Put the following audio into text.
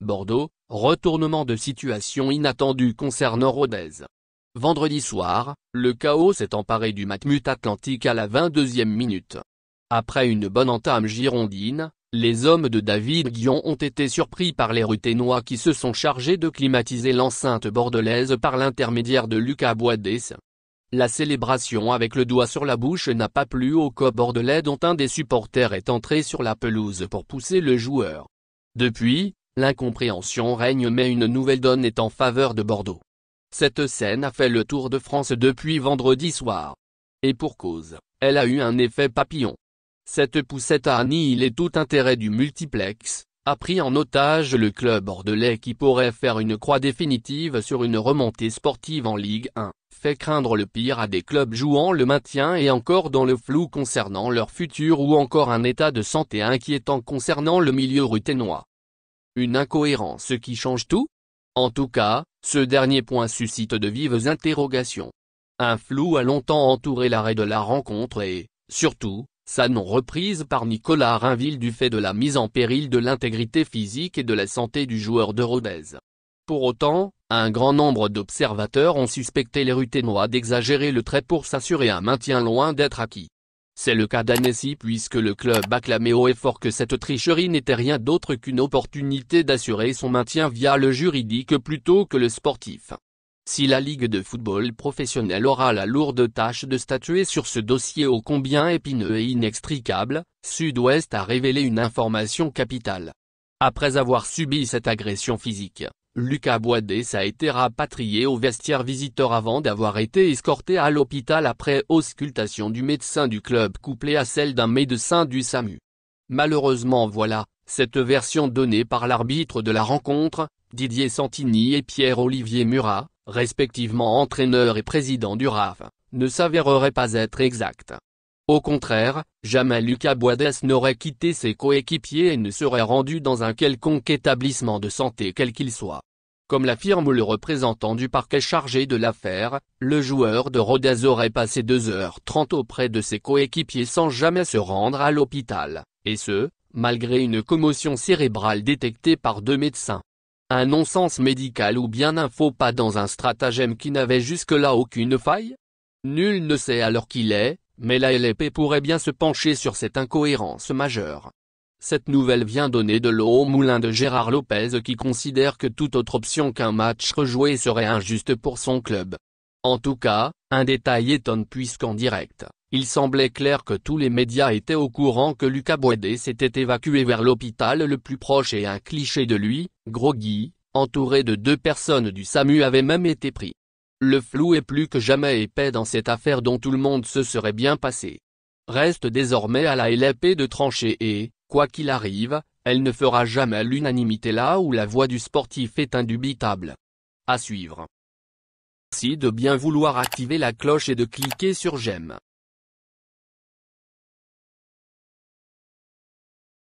Bordeaux, retournement de situation inattendu concernant Rodez. Vendredi soir, le chaos s'est emparé du Matmut Atlantique à la 22e minute. Après une bonne entame girondine, les hommes de David Guillon ont été surpris par les Ruthénois qui se sont chargés de climatiser l'enceinte bordelaise par l'intermédiaire de Lucas Boadès. La célébration avec le doigt sur la bouche n'a pas plu au COP bordelais dont un des supporters est entré sur la pelouse pour pousser le joueur. Depuis, l'incompréhension règne mais une nouvelle donne est en faveur de Bordeaux. Cette scène a fait le tour de France depuis vendredi soir. Et pour cause, elle a eu un effet papillon. Cette poussette a annihilé tout intérêt du multiplex, a pris en otage le club bordelais qui pourrait faire une croix définitive sur une remontée sportive en Ligue 1, fait craindre le pire à des clubs jouant le maintien et encore dans le flou concernant leur futur ou encore un état de santé inquiétant concernant le milieu ruthénois. Une incohérence qui change tout? En tout cas, ce dernier point suscite de vives interrogations. Un flou a longtemps entouré l'arrêt de la rencontre et, surtout, sa non-reprise par Nicolas Rainville du fait de la mise en péril de l'intégrité physique et de la santé du joueur de Rodez. Pour autant, un grand nombre d'observateurs ont suspecté les Ruthénois d'exagérer le trait pour s'assurer un maintien loin d'être acquis. C'est le cas d'Annecy puisque le club a clamé haut et fort que cette tricherie n'était rien d'autre qu'une opportunité d'assurer son maintien via le juridique plutôt que le sportif. Si la Ligue de football professionnel aura la lourde tâche de statuer sur ce dossier ô combien épineux et inextricable, Sud-Ouest a révélé une information capitale. Après avoir subi cette agression physique, Lucas Boadès a été rapatrié au vestiaire visiteur avant d'avoir été escorté à l'hôpital après auscultation du médecin du club couplée à celle d'un médecin du SAMU. Malheureusement voilà, cette version donnée par l'arbitre de la rencontre, Didier Santini et Pierre-Olivier Murat, respectivement entraîneur et président du RAF, ne s'avérerait pas être exacte. Au contraire, jamais Lucas Boadès n'aurait quitté ses coéquipiers et ne serait rendu dans un quelconque établissement de santé quel qu'il soit. Comme l'affirme le représentant du parquet chargé de l'affaire, le joueur de Rodez aurait passé 2h30 auprès de ses coéquipiers sans jamais se rendre à l'hôpital, et ce, malgré une commotion cérébrale détectée par 2 médecins. Un non-sens médical ou bien un faux pas dans un stratagème qui n'avait jusque-là aucune faille? Nul ne sait alors qui l'est, mais la LFP pourrait bien se pencher sur cette incohérence majeure. Cette nouvelle vient donner de l'eau au moulin de Gérard Lopez qui considère que toute autre option qu'un match rejoué serait injuste pour son club. En tout cas, un détail étonne puisqu'en direct, il semblait clair que tous les médias étaient au courant que Lucas Boadès s'était évacué vers l'hôpital le plus proche et un cliché de lui, groggy, entouré de 2 personnes du SAMU avait même été pris. Le flou est plus que jamais épais dans cette affaire dont tout le monde se serait bien passé. Reste désormais à la LFP de trancher et, quoi qu'il arrive, elle ne fera jamais l'unanimité là où la voix du sportif est indubitable. À suivre. Merci de bien vouloir activer la cloche et de cliquer sur j'aime.